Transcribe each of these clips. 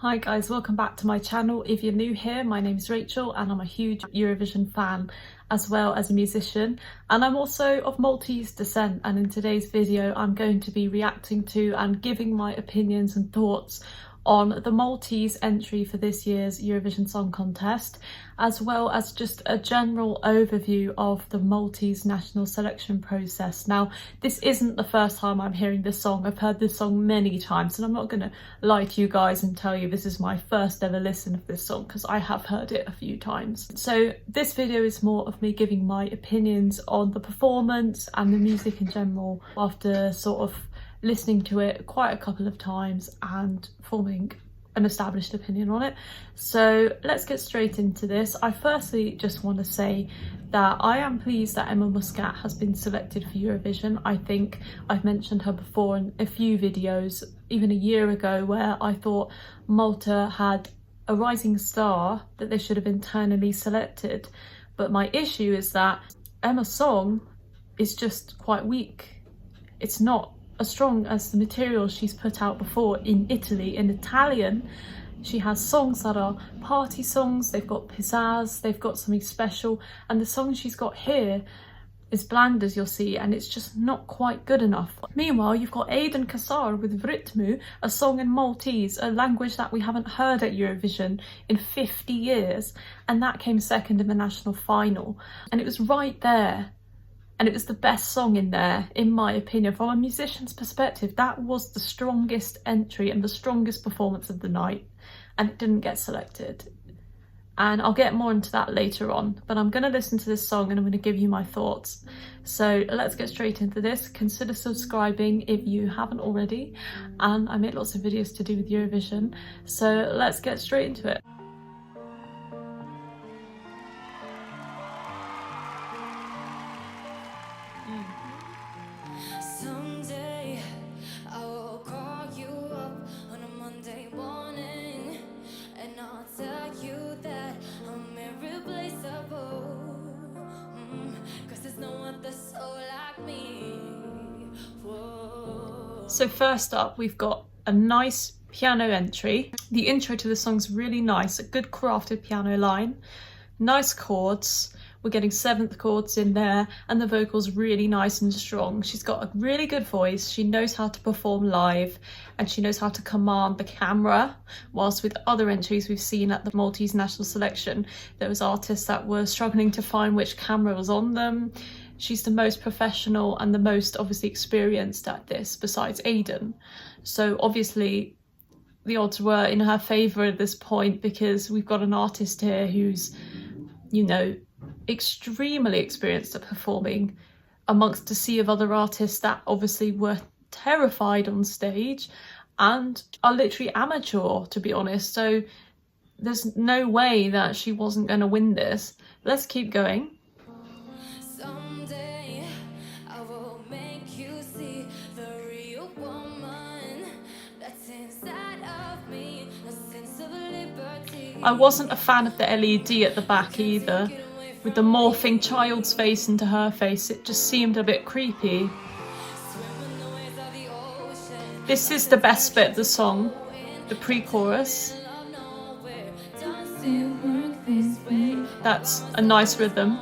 Hi guys, welcome back to my channel. If you're new here, my name is Rachel and I'm a huge Eurovision fan as well as a musician, and I'm also of Maltese descent, and in today's video I'm going to be reacting to and giving my opinions and thoughts on the Maltese entry for this year's Eurovision Song Contest, as well as just a general overview of the Maltese national selection process. Now, this isn't the first time I'm hearing this song. I've heard this song many times, and I'm not going to lie to you guys and tell you this is my first ever listen of this song, because I have heard it a few times. So this video is more of me giving my opinions on the performance and the music in general after sort of listening to it quite a couple of times and forming an established opinion on it. So let's get straight into this. I firstly just want to say that I am pleased that Emma Muscat has been selected for Eurovision. I think I've mentioned her before in a few videos, even a year ago, where I thought Malta had a rising star that they should have internally selected. But my issue is that Emma's song is just quite weak. It's not as strong as the material she's put out before in Italy. In Italian, she has songs that are party songs, they've got pizzazz, they've got something special, and the song she's got here is bland, as you'll see, and it's just not quite good enough. Meanwhile, you've got Aidan Kassar with Ritmu, a song in Maltese, a language that we haven't heard at Eurovision in 50 years, and that came second in the national final, and it was right there. And it was the best song in there, in my opinion. From a musician's perspective, that was the strongest entry and the strongest performance of the night, and it didn't get selected. And I'll get more into that later on, but I'm going to listen to this song and I'm going to give you my thoughts. So let's get straight into this. Consider subscribing if you haven't already, and I make lots of videos to do with Eurovision. So let's get straight into it. Someday I will call you up on a Monday morning, and I'll tell you that I'm irreplaceable, 'cause there's no other soul like me. Whoa. So first up, we've got a nice piano entry. The intro to the song's really nice, a good crafted piano line, nice chords. We're getting seventh chords in there, and the vocal's really nice and strong. She's got a really good voice, she knows how to perform live, and she knows how to command the camera. Whilst with other entries we've seen at the Maltese national selection, there was artists that were struggling to find which camera was on them. She's the most professional and the most obviously experienced at this, besides Aidan. So obviously the odds were in her favour at this point, because we've got an artist here who's, you know, extremely experienced at performing amongst a sea of other artists that obviously were terrified on stage and are literally amateur, to be honest. So there's no way that she wasn't going to win this. Let's keep going. Someday I will make you see the real woman that's inside of me, a sense of liberty. I wasn't a fan of the LED at the back either, with the morphing child's face into her face. It just seemed a bit creepy. This is the best bit of the song, the pre-chorus. That's a nice rhythm.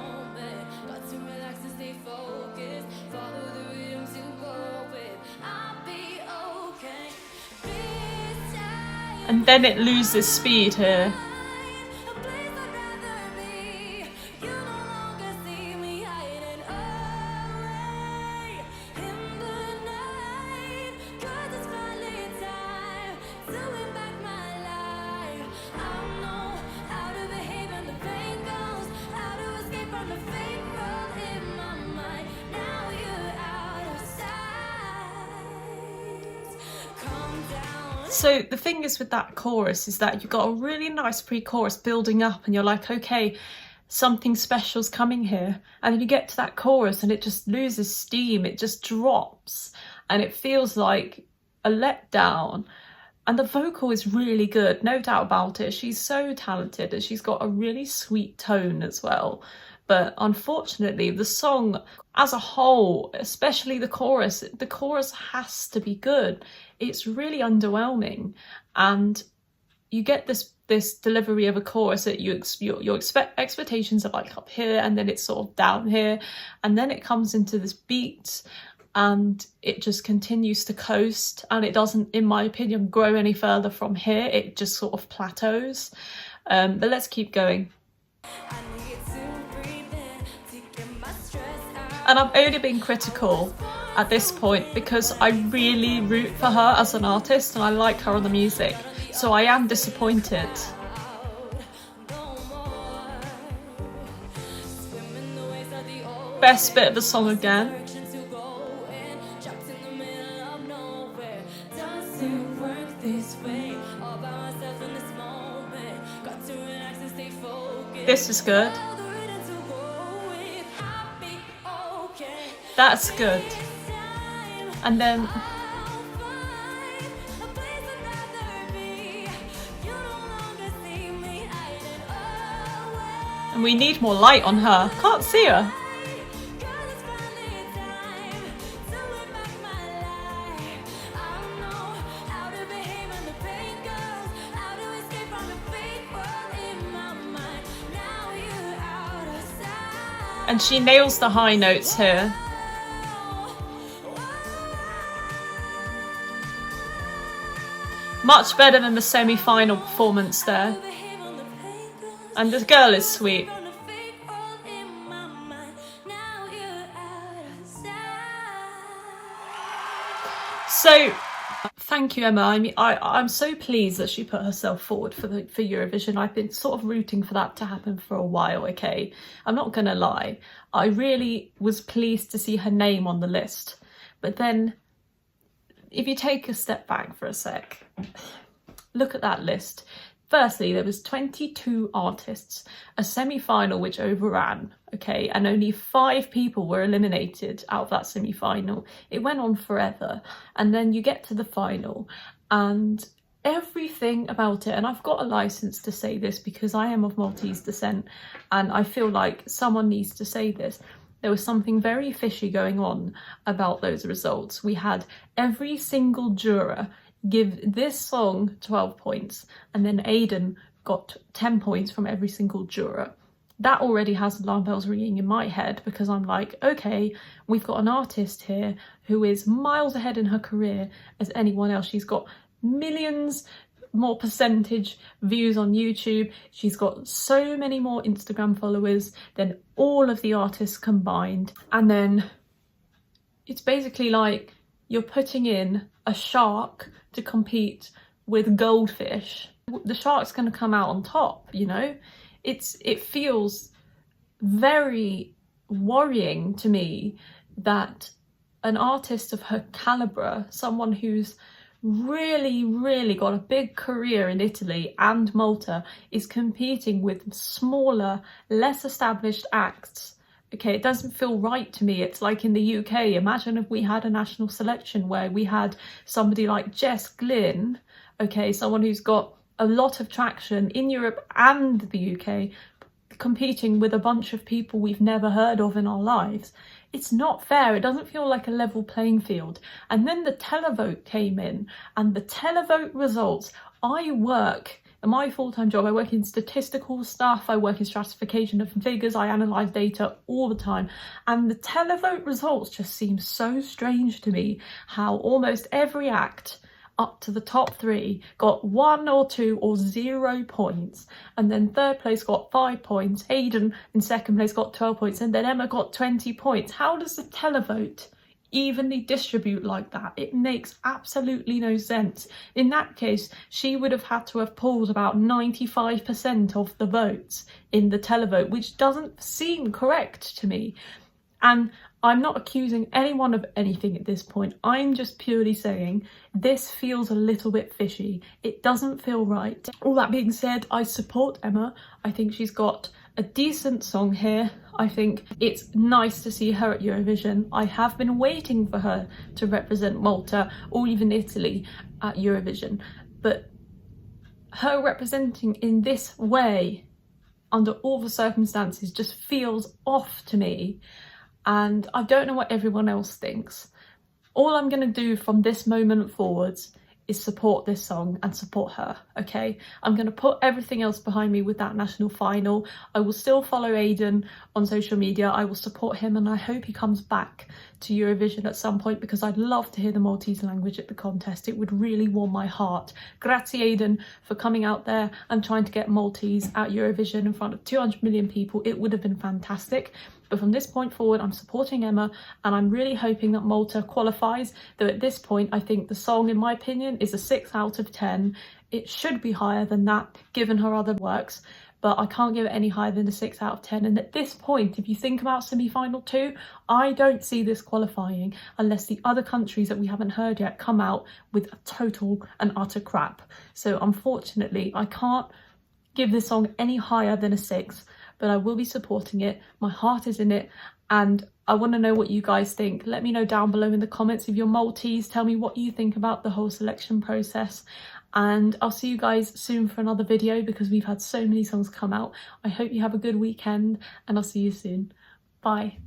And then it loses speed here. So the thing is with that chorus is that you've got a really nice pre-chorus building up and you're like, okay, something special's coming here. And then you get to that chorus and it just loses steam, it just drops, and it feels like a letdown. And the vocal is really good, no doubt about it. She's so talented and she's got a really sweet tone as well. But unfortunately, the song as a whole, especially the chorus has to be good. It's really underwhelming. And you get this delivery of a chorus that your expectations are like up here, and then it's sort of down here, and then it comes into this beat and it just continues to coast, and it doesn't, in my opinion, grow any further from here. It just sort of plateaus. But let's keep going. And I've only been critical at this point because I really root for her as an artist and I like her on the music. So I am disappointed. Best bit of the song again. This is good. That's good. And then and we need more light on her. Can't see her. And she nails the high notes here. Much better than the semi-final performance there. And the girl is sweet. So, thank you, Emma. I mean, I'm so pleased that she put herself forward for Eurovision. I've been sort of rooting for that to happen for a while, okay? I'm not gonna lie. I really was pleased to see her name on the list. But then, if you take a step back for a sec, look at that list. Firstly, there was 22 artists, a semi-final which overran, okay, and only 5 people were eliminated out of that semi-final. It went on forever, and then you get to the final, and everything about it, and I've got a license to say this because I am of Maltese descent, and I feel like someone needs to say this. There was something very fishy going on about those results. We had every single juror give this song 12 points, and then Aidan got 10 points from every single juror. That already has alarm bells ringing in my head because I'm like, okay, we've got an artist here who is miles ahead in her career as anyone else. She's got millions more percentage views on YouTube. She's got so many more Instagram followers than all of the artists combined. And then it's basically like you're putting in a shark to compete with goldfish. The shark's going to come out on top, you know? It feels very worrying to me that an artist of her calibre, someone who's really got a big career in Italy and Malta, is competing with smaller, less established acts. Okay, it doesn't feel right to me. It's like in the UK. Imagine if we had a national selection where we had somebody like Jess Glynn, okay, someone who's got a lot of traction in Europe and the UK, competing with a bunch of people we've never heard of in our lives. It's not fair. It doesn't feel like a level playing field. And then the televote came in, and the televote results, in my full-time job, I work in statistical stuff, I work in stratification of figures, I analyse data all the time, and the televote results just seem so strange to me, how almost every act up to the top 3 got 1 or 2 or 0 points, and then third place got 5 points, Aidan in second place got 12 points, and then Emma got 20 points. How does the televote evenly distribute like that? It makes absolutely no sense. In that case, she would have had to have pulled about 95% of the votes in the televote, which doesn't seem correct to me. And I'm not accusing anyone of anything at this point. I'm just purely saying this feels a little bit fishy. It doesn't feel right. All that being said, I support Emma. I think she's got a decent song here. I think it's nice to see her at Eurovision. I have been waiting for her to represent Malta or even Italy at Eurovision, but her representing in this way under all the circumstances just feels off to me, and I don't know what everyone else thinks. All I'm going to do from this moment forwards is support this song and support her, okay? I'm going to put everything else behind me with that national final. I will still follow Aidan on social media. I will support him, and I hope he comes back to Eurovision at some point, because I'd love to hear the Maltese language at the contest. It would really warm my heart. Grazie, Aidan, for coming out there and trying to get Maltese at Eurovision in front of 200 million people. It would have been fantastic. But from this point forward, I'm supporting Emma, and I'm really hoping that Malta qualifies. Though at this point, I think the song, in my opinion, is a 6 out of 10. It should be higher than that, given her other works, but I can't give it any higher than a 6 out of 10. And at this point, if you think about semi-final 2, I don't see this qualifying unless the other countries that we haven't heard yet come out with a total and utter crap. So unfortunately, I can't give this song any higher than a 6, but I will be supporting it. My heart is in it, and I want to know what you guys think. Let me know down below in the comments if you're Maltese. Tell me what you think about the whole selection process, and I'll see you guys soon for another video, because we've had so many songs come out. I hope you have a good weekend, and I'll see you soon. Bye.